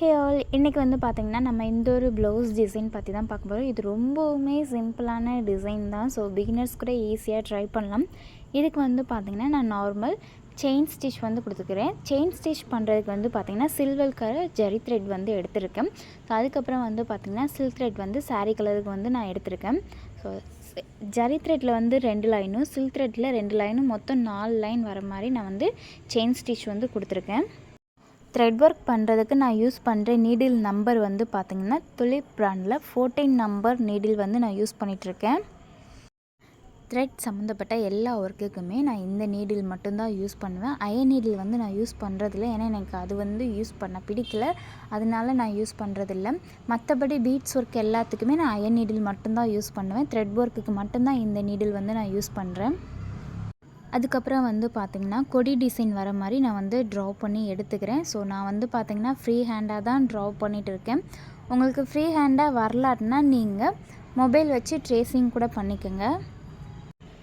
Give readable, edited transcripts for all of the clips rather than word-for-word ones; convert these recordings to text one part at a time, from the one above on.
Hey all, இன்றைக்கி வந்து பார்த்திங்கன்னா நம்ம இந்த ஒரு ப்ளவுஸ் டிசைன் பற்றி தான் பார்க்க போகிறோம். இது ரொம்பவுமே சிம்பிளான டிசைன் தான். ஸோ பிகினர்ஸ் கூட ஈஸியாக ட்ரை பண்ணலாம். இதுக்கு வந்து பார்த்திங்கன்னா நான் நார்மல் செயின் ஸ்டிச் வந்து கொடுத்துக்கிறேன். செயின் ஸ்டிச் பண்ணுறதுக்கு வந்து பார்த்திங்கன்னா சில்வர் கலர் ஜரி த்ரெட் வந்து எடுத்திருக்கேன். ஸோ அதுக்கப்புறம் வந்து பார்த்திங்கன்னா சில்க் த்ரெட் வந்து சாரீ கலருக்கு வந்து நான் எடுத்திருக்கேன். ஸோ ஜரி த்ரெட்டில் வந்து 2 லைனும் சில்க் த்ரெட்டில் 2 லைனும் மொத்தம் 4 லைன் வர மாதிரி நான் வந்து செயின் ஸ்டிச் வந்து கொடுத்துருக்கேன். த்ரெட் ஒர்க் பண்ணுறதுக்கு நான் யூஸ் பண்ணுற நீடில் நம்பர் வந்து பார்த்திங்கன்னா துலிப் பிராண்டில் 14 நம்பர் நீடில் வந்து நான் யூஸ் பண்ணிகிட்ருக்கேன். த்ரெட் சம்மந்தப்பட்ட எல்லா ஒர்க்குக்குமே நான் இந்த நீடில் மட்டும்தான் யூஸ் பண்ணுவேன். அயன் நீடில் வந்து நான் யூஸ் பண்ணுறதில்ல. ஏன்னா எனக்கு அது வந்து யூஸ் பண்ண பிடிக்கல, அதனால நான் யூஸ் பண்ணுறதில்ல. மற்றபடி பீட்ஸ் ஒர்க் எல்லாத்துக்குமே நான் அயன் நீடில் மட்டும்தான் யூஸ் பண்ணுவேன். த்ரெட் ஒர்க்குக்கு மட்டும்தான் இந்த நீடில் வந்து நான் யூஸ் பண்ணுறேன். அதுக்கப்புறம் வந்து பார்த்திங்கன்னா கொடி டிசைன் வர மாதிரி நான் வந்து ட்ரா பண்ணி எடுத்துக்கிறேன். ஸோ நான் வந்து பார்த்திங்கன்னா ஃப்ரீ ஹேண்டாக தான் ட்ரா பண்ணிகிட்டு இருக்கேன். உங்களுக்கு ஃப்ரீ ஹேண்டாக வரலாட்டினா நீங்கள் மொபைல் வச்சு ட்ரேசிங் கூட பண்ணிக்கோங்க.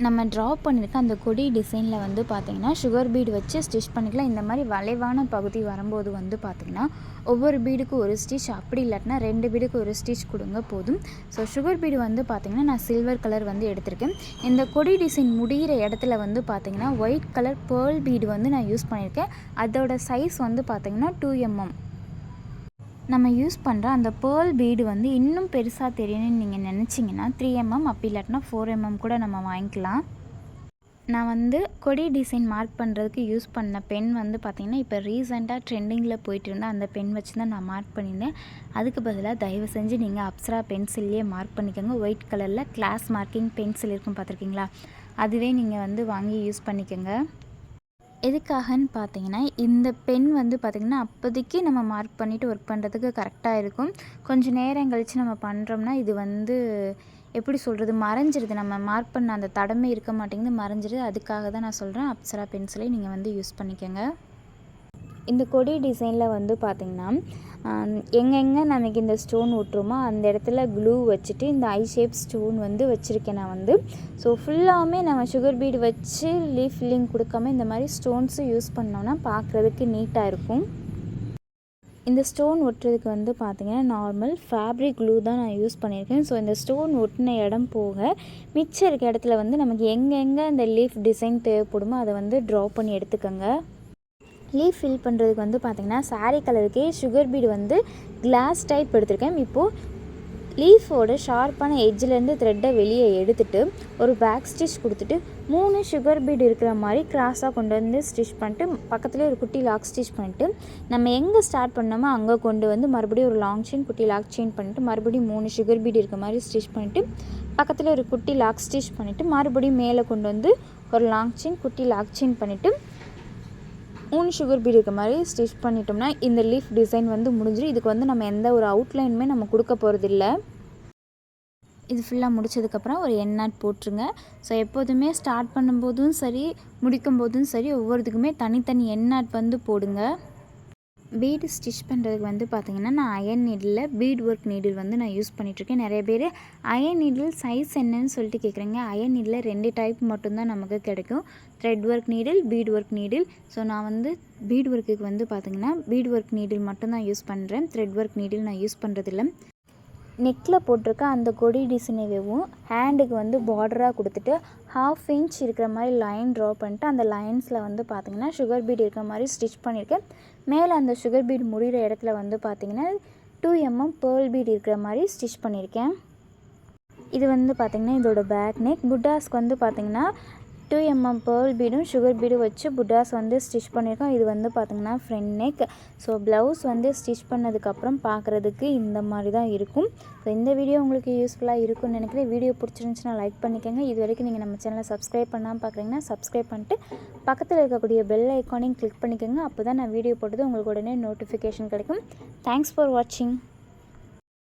நம்ம ட்ரா பண்ணியிருக்க அந்த கொடி டிசைனில் வந்து பார்த்திங்கன்னா சுகர் பீடு வச்சு ஸ்டிச் பண்ணிக்கலாம். இந்த மாதிரி வளைவான பகுதி வரும்போது வந்து பார்த்திங்கன்னா ஒவ்வொரு பீடுக்கு ஒரு ஸ்டிச், அப்படி இல்லாட்டினா 2 பீடுக்கு ஒரு ஸ்டிச் கொடுங்க போதும். ஸோ சுகர் பீடு வந்து பார்த்திங்கன்னா நான் சில்வர் கலர் வந்து எடுத்திருக்கேன். இந்த கொடி டிசைன் முடிகிற இடத்துல வந்து பார்த்திங்கன்னா ஒயிட் கலர் பேர்ல் பீடு வந்து நான் யூஸ் பண்ணியிருக்கேன். அதோட சைஸ் வந்து பார்த்திங்கன்னா 2 mm. நம்ம யூஸ் பண்ணுற அந்த பேர்ல் பீடு வந்து இன்னும் பெருசாக தெரியணும்னு நீங்கள் நினச்சிங்கன்னா 3 mm, அப்படி இல்லாட்டினா 4 mm கூட நம்ம வாங்கிக்கலாம். நான் வந்து கொடி டிசைன் மார்க் பண்ணுறதுக்கு யூஸ் பண்ண பென் வந்து பார்த்திங்கன்னா இப்போ ரீசெண்டாக ட்ரெண்டிங்கில் போயிட்டு இருந்தால் அந்த பென் வச்சு தான் நான் மார்க் பண்ணியிருந்தேன். அதுக்கு பதிலாக தயவு செஞ்சு நீங்கள் அப்சரா பென்சில்லையே மார்க் பண்ணிக்கோங்க. ஒயிட் கலரில் கிளாஸ் மார்க்கிங் பென்சில் இருக்கும் பார்த்துருக்கீங்களா, அதுவே நீங்கள் வந்து வாங்கி யூஸ் பண்ணிக்கோங்க. எதுக்காகன்னு பார்த்தீங்கன்னா இந்த பென் வந்து பார்த்திங்கன்னா அப்போதைக்கு நம்ம மார்க் பண்ணிவிட்டு ஒர்க் பண்ணுறதுக்கு கரெக்டாக இருக்கும். கொஞ்சம் நேரம் கழித்து நம்ம பண்ணுறோம்னா இது வந்து எப்படி சொல்கிறது, மறைஞ்சிருது. நம்ம மார்க் பண்ண அந்த தடமே இருக்க மாட்டேங்குது, மறைஞ்சிருது. அதுக்காக தான் நான் சொல்கிறேன் அப்சரா பென்சிலை நீங்கள் வந்து யூஸ் பண்ணிக்கோங்க. இந்த கொடி டிசைனில் வந்து பார்த்திங்கன்னா எங்கெங்கே நமக்கு இந்த ஸ்டோன் விட்டுருமோ அந்த இடத்துல க்ளூ வச்சுட்டு இந்த ஐ ஷேப் ஸ்டோன் வந்து வச்சுருக்கேன் நான் வந்து. ஸோ ஃபுல்லாமே நம்ம சுகர் பீடு வச்சு லீஃப் ஃபில்லிங் கொடுக்காம இந்த மாதிரி ஸ்டோன்ஸு யூஸ் பண்ணோன்னா பார்க்குறதுக்கு நீட்டாக இருக்கும். இந்த ஸ்டோன் ஒட்டுறதுக்கு வந்து பார்த்திங்கன்னா நார்மல் ஃபேப்ரிக் க்ளூ தான் நான் யூஸ் பண்ணியிருக்கேன். ஸோ இந்த ஸ்டோன் ஒட்டின இடம் போக மிச்சம் இருக்க இடத்துல வந்து நமக்கு எங்கெங்கே இந்த லீஃப் டிசைன் தேவைப்படுமோ அதை வந்து ட்ரா பண்ணி எடுத்துக்கோங்க. லீஃப் ஃபில் பண்ணுறதுக்கு வந்து பார்த்திங்கன்னா சாரீ கலருக்கே சுகர் பீடு வந்து கிளாஸ் டைப் எடுத்திருக்கேன். இப்போது லீஃபோட ஷார்ப்பான எட்ஜிலேருந்து த்ரெட்டை வெளியே எடுத்துகிட்டு ஒரு பேக் ஸ்டிச் கொடுத்துட்டு 3 சுகர் பீடு இருக்கிற மாதிரி கிராஸாக கொண்டு வந்து ஸ்டிச் பண்ணிட்டு பக்கத்துலேயே ஒரு குட்டி லாக் ஸ்டிச் பண்ணிவிட்டு நம்ம எங்கே ஸ்டார்ட் பண்ணோமோ அங்கே கொண்டு வந்து மறுபடியும் ஒரு லாங் செயின் குட்டி லாக் செயின் பண்ணிவிட்டு மறுபடியும் 3 சுகர் பீடு இருக்கிற மாதிரி ஸ்டிச் பண்ணிவிட்டு பக்கத்தில் ஒரு குட்டி லாக் ஸ்டிச் பண்ணிவிட்டு மறுபடியும் மேலே கொண்டு வந்து ஒரு லாங் செயின் குட்டி லாக் செயின் பண்ணிவிட்டு 3 சுகர் பீடு இருக்க மாதிரி ஸ்டிச் பண்ணிட்டோம்னா இந்த லீஃப் டிசைன் வந்து முடிஞ்சிடும். இதுக்கு வந்து நம்ம எந்த ஒரு அவுட்லைனுமே நம்ம கொடுக்க போகிறதில்ல. இது ஃபுல்லாக முடிச்சதுக்கப்புறம் ஒரு எண்ட் நாட் போட்டுருங்க. ஸோ எப்போதுமே ஸ்டார்ட் பண்ணும்போதும் சரி முடிக்கும் போதும் சரி ஒவ்வொருத்துக்குமே தனித்தனி எண்ட் நாட் வந்து போடுங்க. பீடு ஸ்டிச் பண்ணுறதுக்கு வந்து பார்த்திங்கன்னா நான் iron needle bead work needle வந்து நான் யூஸ் பண்ணிகிட்ருக்கேன். நிறைய பேர் அயன் நீடில் சைஸ் என்னன்னு சொல்லிட்டு கேட்குறேங்க. அயன் நீடில் 2 டைப் மட்டும்தான் நமக்கு கிடைக்கும், thread work needle, bead work needle. So நான் வந்து பீட் ஒர்க்குக்கு வந்து பார்த்திங்கன்னா பீட் ஒர்க் நீடில் மட்டும்தான் யூஸ் பண்ணுறேன். த்ரெட் ஒர்க் நீடில் நான் யூஸ் பண்ணுறதில்ல. நெக்கில் போட்டிருக்க அந்த கொடி டிசைனேவும் ஹேண்டுக்கு வந்து பார்டராக கொடுத்துட்டு 1/2 inch இருக்கிற மாதிரி லைன் ட்ரா பண்ணிட்டு அந்த லைன்ஸில் வந்து பார்த்திங்கன்னா சுகர் பீடு இருக்கிற மாதிரி ஸ்டிச் பண்ணியிருக்கேன். மேலே அந்த சுகர் பீடு முடிகிற இடத்துல வந்து பார்த்திங்கன்னா 2 mm பேர்ல் பீடு இருக்கிற மாதிரி ஸ்டிச் பண்ணியிருக்கேன். இது வந்து பார்த்திங்கன்னா இதோட பேக் நெக். புட்டாஸ்க்கு வந்து பார்த்திங்கன்னா 2 mm பேர்ல் பீடும் சுகர் பீடும் வச்சு புட்டாஸ் வந்து ஸ்டிச் பண்ணியிருக்கோம். இது வந்து பார்த்திங்கன்னா ஃப்ரண்ட் நெக். ஸோ ப்ளவுஸ் வந்து ஸ்டிச் பண்ணதுக்கப்புறம் பார்க்குறதுக்கு இந்த மாதிரி தான் இருக்கும். ஸோ இந்த வீடியோ உங்களுக்கு யூஸ்ஃபுல்லாக இருக்கும்னு நினைக்கிறேன். வீடியோ பிடிச்சிருந்துச்சுன்னா லைக் பண்ணிக்கோங்க. இது வரைக்கும் நீங்கள் நம்ம சேனலை சப்ஸ்கிரைப் பண்ணாமல் பார்க்குறீங்கன்னா சப்ஸ்கிரைப் பண்ணிட்டு பக்கத்தில் இருக்கக்கூடிய பெல் ஐக்கானையும் கிளிக் பண்ணிக்கோங்க. அப்போ தான் நான் வீடியோ போட்டது உங்களுக்கு உடனே நோட்டிஃபிகேஷன் கிடைக்கும். தேங்க்ஸ் ஃபார் வாட்சிங்.